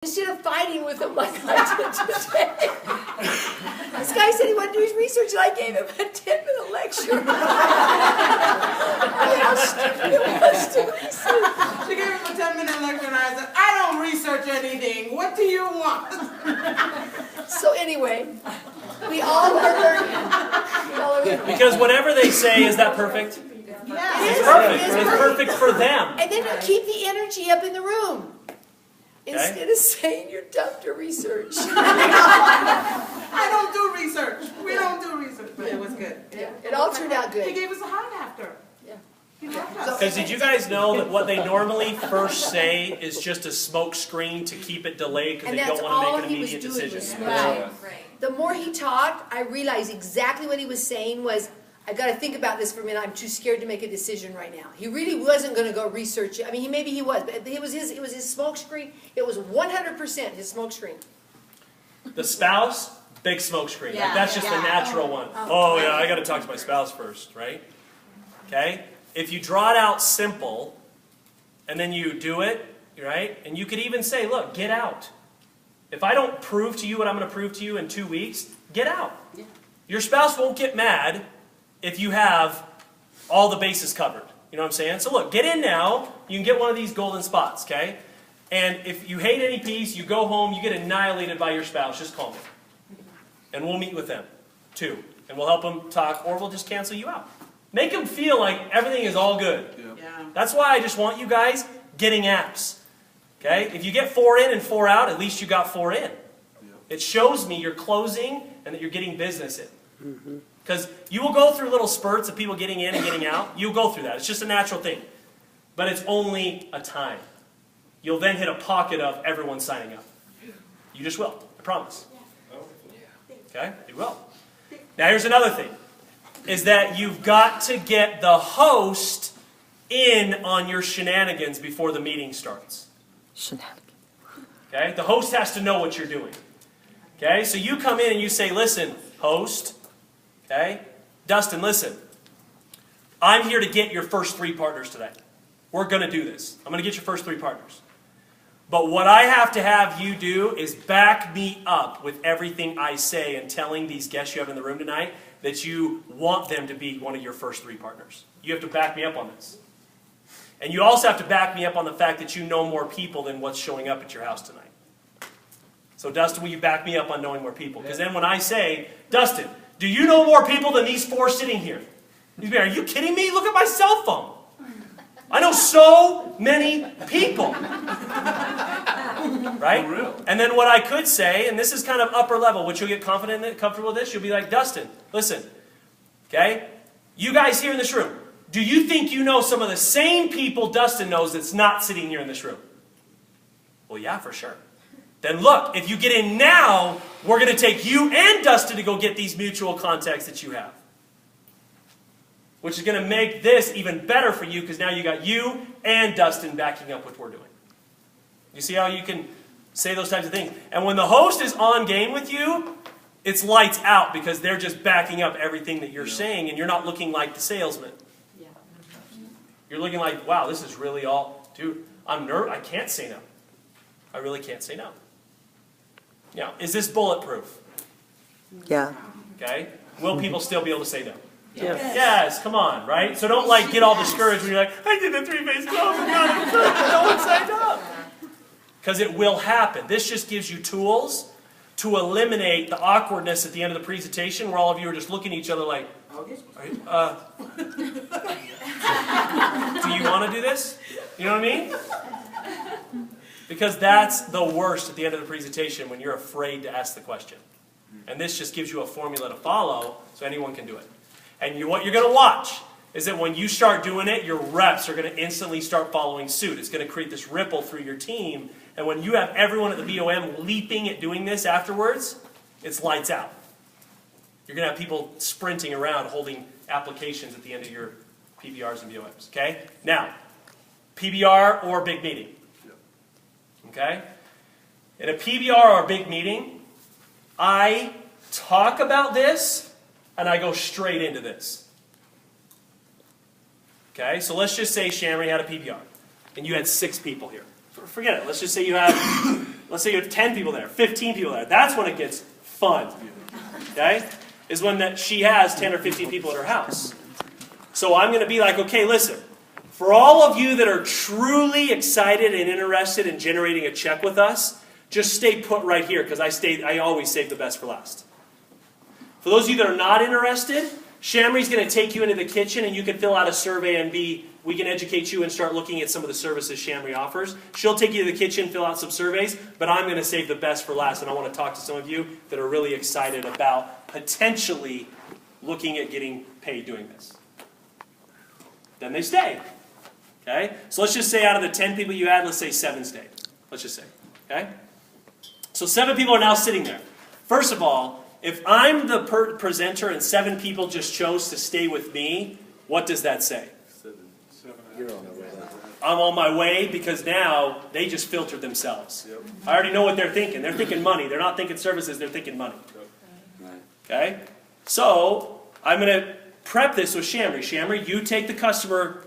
Instead of fighting with him like I did today. This guy said he wanted to do his research, and I gave him a 10-minute lecture. How stupid it was to research. She gave him a 10-minute lecture, and I said, I don't research anything. What do you want? So anyway, we all are learning. Because whatever they say, is that perfect? Yeah. It's perfect. It's perfect for them. And then keep the energy up in the room. Okay. Instead of saying you're dumb to research. I don't do research. We don't do research. But it was good. Yeah, it all turned out He good. gave us a hot after. Yeah. He loved us. Because did you guys know that what they normally first say is just a smoke screen to keep it delayed because And they that's don't want all to make an he was immediate doing decision? was smoke. The more he talked, I realized exactly what he was saying was, I've got to think about this for a minute. I'm too scared to make a decision right now. He really wasn't going to go research it. I mean, maybe he was, but it was his smoke screen. It was 100% his smoke screen. The spouse, big smoke screen. Yeah. Like, that's just the Yeah. natural one. Oh yeah, I got to talk to my spouse first, right? Okay? If you draw it out simple, and then you do it, right? And you could even say, look, get out. If I don't prove to you what I'm going to prove to you in 2 weeks, get out. Yeah. Your spouse won't get mad if you have all the bases covered. You know what I'm saying? So look, get in now. You can get one of these golden spots, okay? And if you hate any piece, you go home, you get annihilated by your spouse. Just call me. And we'll meet with them, too. And we'll help them talk, or we'll just cancel you out. Make them feel like everything is all good. Yeah. That's why I just want you guys getting apps. Okay? If you get 4 in and 4 out, at least you got 4 in. It shows me you're closing and that you're getting business in. Because you will go through little spurts of people getting in and getting out. You'll go through that. It's just a natural thing. But it's only a time. You'll then hit a pocket of everyone signing up. You just will. I promise. Okay? You will. Now here's another thing. Is that you've got to get the host in on your shenanigans before the meeting starts. Okay? The host has to know what you're doing. Okay? So you come in and you say, listen, host. Okay? Dustin, listen. I'm here to get your first 3 partners today. We're going to do this. I'm going to get your first 3 partners. But what I have to have you do is back me up with everything I say and telling these guests you have in the room tonight that you want them to be one of your first 3 partners. You have to back me up on this. And you also have to back me up on the fact that you know more people than what's showing up at your house tonight. So Dustin, will you back me up on knowing more people? Because then when I say, Dustin, do you know more people than these 4 sitting here? You'd be, are you kidding me? Look at my cell phone. I know so many people. Right? And then what I could say, and this is kind of upper level, which you'll get confident in, comfortable with this, you'll be like, Dustin, listen, okay? You guys here in this room, do you think you know some of the same people Dustin knows that's not sitting here in this room? Well, yeah, for sure. Then look, if you get in now, we're going to take you and Dustin to go get these mutual contacts that you have. Which is going to make this even better for you because now you got you and Dustin backing up what we're doing. You see how you can say those types of things? And when the host is on game with you, it's lights out because they're just backing up everything that you're saying and you're not looking like the salesman. Yeah. You're looking like, wow, this is really all, dude, I'm nervous. I can't say no. I really can't say no. Now, is this bulletproof? Yeah. Okay? Will people still be able to say no? Yes. Yes, come on, right? So don't like get all discouraged when you're like, I did the 3-phase close and not no one signed up. Because it will happen. This just gives you tools to eliminate the awkwardness at the end of the presentation where all of you are just looking at each other like, do you want to do this? You know what I mean? Because that's the worst at the end of the presentation when you're afraid to ask the question. And this just gives you a formula to follow so anyone can do it. And what you're going to watch is that when you start doing it, your reps are going to instantly start following suit. It's going to create this ripple through your team. And when you have everyone at the BOM leaping at doing this afterwards, it's lights out. You're going to have people sprinting around holding applications at the end of your PBRs and BOMs. Okay? Now, PBR or big meeting. Okay? In a PBR or a big meeting, I talk about this and I go straight into this. Okay? So let's just say Shamry had a PBR and you had 6 people here. Forget it. Let's just say you had let's say you have 10 people there, 15 people there. That's when it gets fun. Okay? Is when she has 10 or 15 people at her house. So I'm going to be like, okay, listen. For all of you that are truly excited and interested in generating a check with us, just stay put right here because I always save the best for last. For those of you that are not interested, Shamri's going to take you into the kitchen and you can fill out a survey and we can educate you and start looking at some of the services Shamri offers. She'll take you to the kitchen, fill out some surveys, but I'm going to save the best for last. And I want to talk to some of you that are really excited about potentially looking at getting paid doing this. Then they stay. Okay? So let's just say out of the 10 people you had, let's say 7 stayed. Let's just say. Okay? So 7 people are now sitting there. First of all, if I'm the presenter and 7 people just chose to stay with me, what does that say? You're on the way. I'm on my way because now they just filtered themselves. I already know what they're thinking. They're thinking money. They're not thinking services. They're thinking money. Okay? So I'm going to prep this with Shamri. Shamri, you take the customer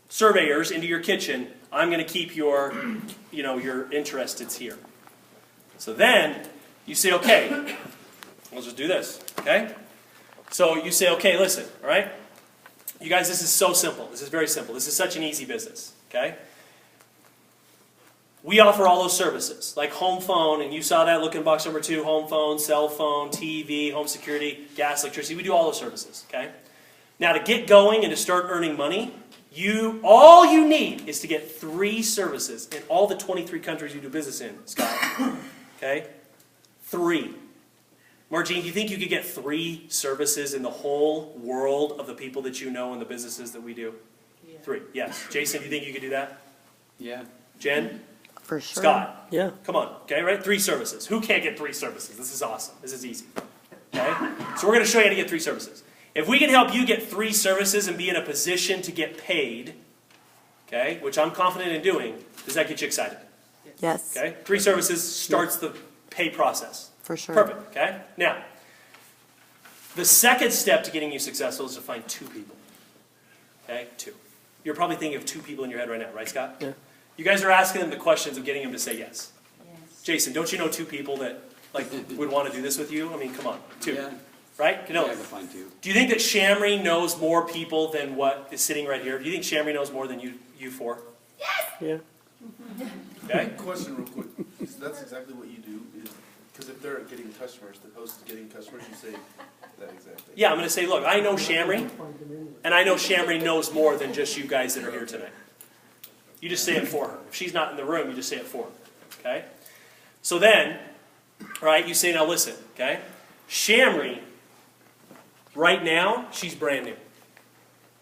surveyors into your kitchen. I'm going to keep your interesteds here. So then you say, okay, we'll just do this. Okay? So you say, okay, listen, all right? You guys, this is so simple. This is very simple. This is such an easy business. Okay? We offer all those services, like home phone, and you saw that, look in box number 2, home phone, cell phone, TV, home security, gas, electricity. We do all those services. Okay? Now, to get going and to start earning money, all you need is to get 3 services in all the 23 countries you do business in, Scott. Okay? 3. Margene, do you think you could get 3 services in the whole world of the people that you know and the businesses that we do? Yeah. 3, yes. Jason, do you think you could do that? Yeah. Jen? For sure. Scott? Yeah. Come on, okay, right? 3 services. Who can't get 3 services? This is awesome. This is easy. Okay? So we're going to show you how to get 3 services. If we can help you get 3 services and be in a position to get paid, okay, which I'm confident in doing, does that get you excited? Yes. Okay? 3 services starts the pay process. For sure. Perfect, okay? Now, the second step to getting you successful is to find 2 people. Okay? 2. You're probably thinking of 2 people in your head right now, right, Scott? Yeah. You guys are asking them the questions of getting them to say yes. Jason, don't you know 2 people that would want to do this with you? I mean, come on. 2. Yeah. Right? Yeah, I can find 2. Do you think that Shamri knows more people than what is sitting right here? Do you think Shamri knows more than you 4? Yeah. Okay? Question real quick. That's exactly what you do? Because if they're getting customers, the host is getting customers, you say that exactly. Yeah, I'm going to say, look, I know Shamri, and I know Shamri knows more than just you guys that are here tonight. You just say it for her. If she's not in the room, you just say it for her. Okay? So then, right, you say, now listen, okay? Shamri, right now, she's brand new.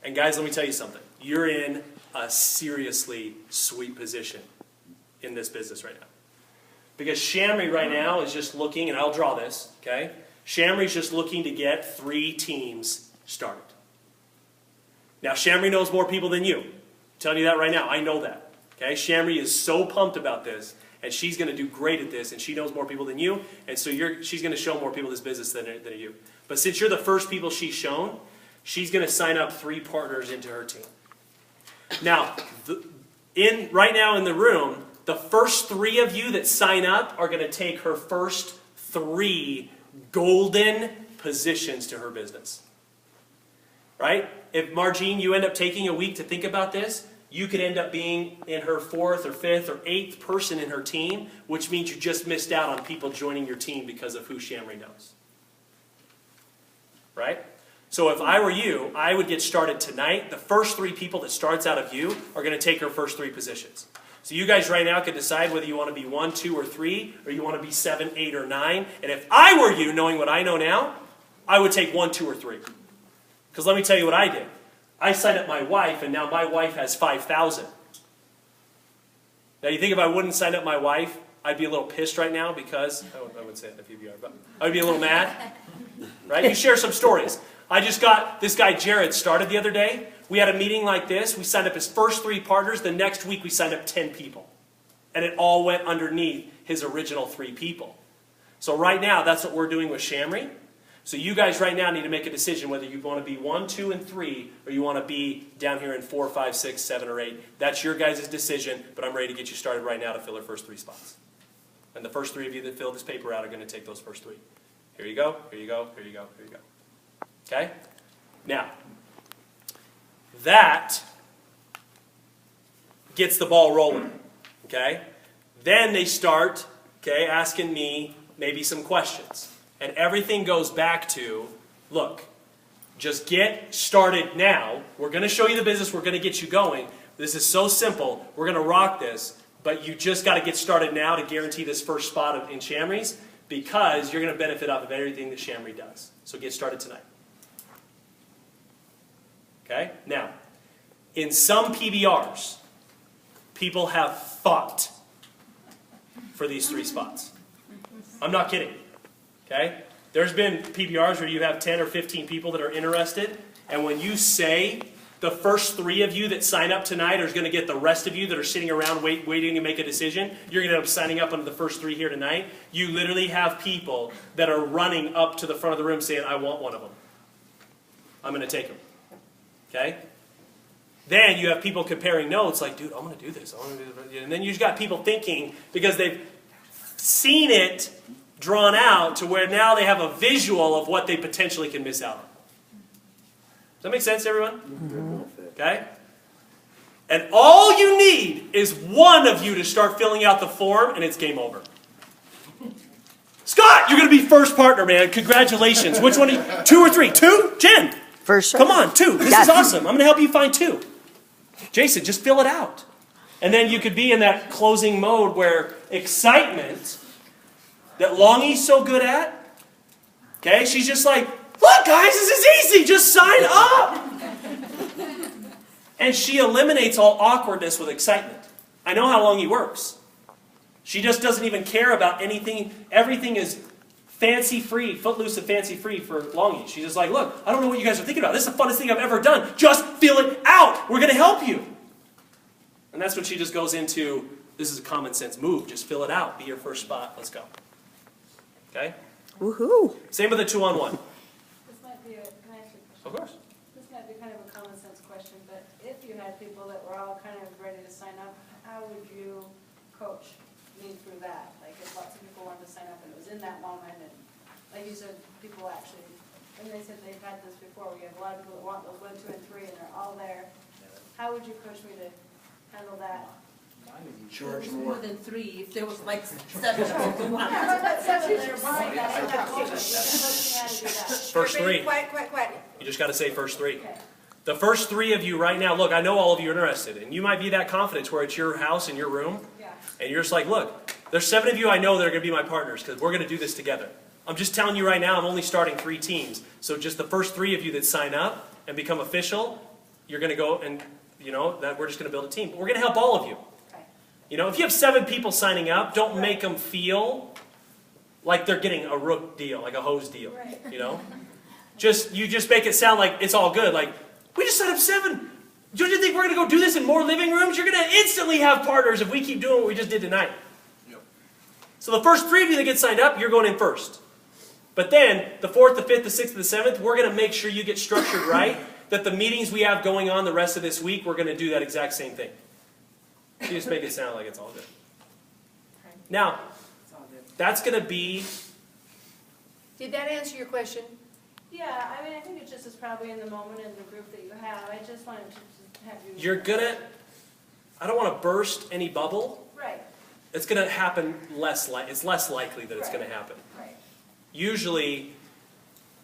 And guys, let me tell you something. You're in a seriously sweet position in this business right now. Because Shamri right now is just looking, and I'll draw this, okay? Shamri's just looking to get 3 teams started. Now, Shamri knows more people than you. I'm telling you that right now. I know that. Okay? Shamri is so pumped about this, and she's going to do great at this, and she knows more people than you, and so she's going to show more people this business than you. But since you're the first people she's shown, she's going to sign up 3 partners into her team. Now, right now in the room, the first 3 of you that sign up are going to take her first 3 golden positions to her business. Right? If Margene, you end up taking a week to think about this, you could end up being in her 4th or 5th or 8th person in her team, which means you just missed out on people joining your team because of who Shamri knows. Right? So if I were you, I would get started tonight. The first 3 people that starts out of you are going to take her first 3 positions. So you guys right now can decide whether you want to be 1, 2, or 3, or you want to be 7, 8, or 9. And if I were you, knowing what I know now, I would take 1, 2, or 3. Because let me tell you what I did. I signed up my wife, and now my wife has 5,000. Now you think if I wouldn't sign up my wife, I'd be a little pissed right now because, I wouldn't say it in the PBR, but I would be a little mad. Right? You share some stories. I just got this guy Jared started the other day. We had a meeting like this. We signed up his first 3 partners. The next week we signed up 10 people. And it all went underneath his original 3 people. So right now, that's what we're doing with Shamri. So you guys right now need to make a decision whether you want to be 1, 2, and 3, or you want to be down here in 4, 5, 6, 7, or 8. That's your guys' decision, but I'm ready to get you started right now to fill our first 3 spots. And the first 3 of you that fill this paper out are going to take those first 3. Here you go, here you go, here you go, here you go. Okay? Now, that gets the ball rolling. Okay? Then they start, okay, asking me maybe some questions. And everything goes back to, look, just get started now. We're going to show you the business. We're going to get you going. This is so simple. We're going to rock this. But you just got to get started now to guarantee this first spot in Shamry's, because you're going to benefit off of everything that Shamry does. So get started tonight. Okay? Now, in some PBRs, people have fought for these 3 spots. I'm not kidding. Okay? There's been PBRs where you have 10 or 15 people that are interested, and when you say the first 3 of you that sign up tonight are going to get the rest of you that are sitting around waiting to make a decision, you're going to end up signing up under the first 3 here tonight. You literally have people that are running up to the front of the room saying, I want one of them. I'm going to take them. Okay? Then you have people comparing notes like, dude, I'm going to do this. I want to do this. And then you've got people thinking, because they've seen it drawn out to where now they have a visual of what they potentially can miss out on. Does that make sense, everyone? Okay? And all you need is one of you to start filling out the form, and it's game over. Scott, you're going to be first partner, man. Congratulations. Which one? 2 or 3? 2? Jen? For sure. Come on, 2. This is awesome. I'm going to help you find 2. Jason, just fill it out. And then you could be in that closing mode where excitement that Longie's so good at, okay, she's just like, look, guys, this is easy. Just sign up. And she eliminates all awkwardness with excitement. I know how Longie works. She just doesn't even care about anything. Everything is fancy-free, footloose and fancy-free for Longie. She's just like, look, I don't know what you guys are thinking about. This is the funnest thing I've ever done. Just fill it out. We're going to help you. And that's what she just goes into. This is a common sense move. Just fill it out. Be your first spot. Let's go. Okay? Woohoo. Same with the 2-on-1. This might be can I ask you a question? Of course. This might be kind of a common sense question, but if you had people that were all kind of ready to sign up, how would you coach me through that? Like if lots of people wanted to sign up and it was in that moment, and like you said, people actually, and they said they've had this before, we have a lot of people that want those 1, 2, and 3, and they're all there. How would you coach me to handle that? Charge more than 3, if there was like 7 people who wanted. First 3. Quiet. You just got to say first 3. Okay. The first 3 of you right now, look, I know all of you are interested, and you might be that confident where it's your house and your room, Yeah. and you're just like, look, there's 7 of you I know that are going to be my partners because we're going to do this together. I'm just telling you right now, I'm only starting 3 teams. So just the first 3 of you that sign up and become official, you're going to go and, that we're just going to build a team. But we're going to help all of you. Okay. If you have 7 people signing up, don't make them feel like they're getting a rook deal, like a hose deal. Right. You just make it sound like it's all good. Like, we just signed up 7. Don't you think we're going to go do this in more living rooms? You're going to instantly have partners if we keep doing what we just did tonight. Yep. So the first 3 of you that get signed up, you're going in first. But then, the 4th, the 5th, the 6th, the 7th, we're going to make sure you get structured right, that the meetings we have going on the rest of this week, we're going to do that exact same thing. You just make it sound like it's all good. Now, that's going to be... Did that answer your question? Yeah, I mean, I think it just is probably in the moment in the group that you have. I just wanted to just have you. You're going to... I don't want to burst any bubble. Right, It's going to happen it's less likely that it's going to happen. right. Usually,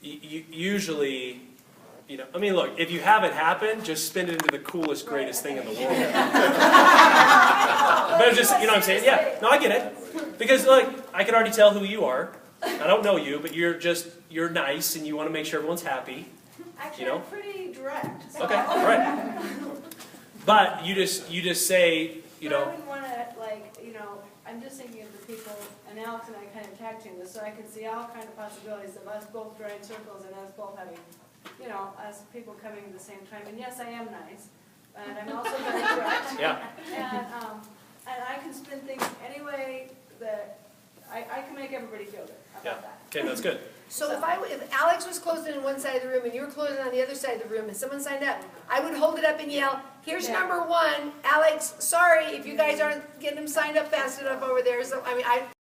I mean, look, if you have it happen, just spin it into the coolest, greatest thing in the world. But just, you know what I'm saying? Yeah, no, I get it. Because, look, I can already tell who you are. I don't know you, but you're nice and you want to make sure everyone's happy. Actually, I'm pretty direct. So Okay, all right. But you just say, But I wouldn't want to, I'm just thinking of the people, and Alex and I kind of tag team this, so I can see all kind of possibilities of us both drawing circles and us both having, us people coming at the same time. And yes, I am nice, and I'm also very direct. yeah. And I can spin things any way that, I can make everybody feel good. How Yeah. about that? Okay, that's good. So if Alex was closing in one side of the room and you were closing on the other side of the room and someone signed up, I would hold it up and yell, here's Yeah. number 1, Alex, sorry if you guys aren't getting them signed up fast enough over there. So,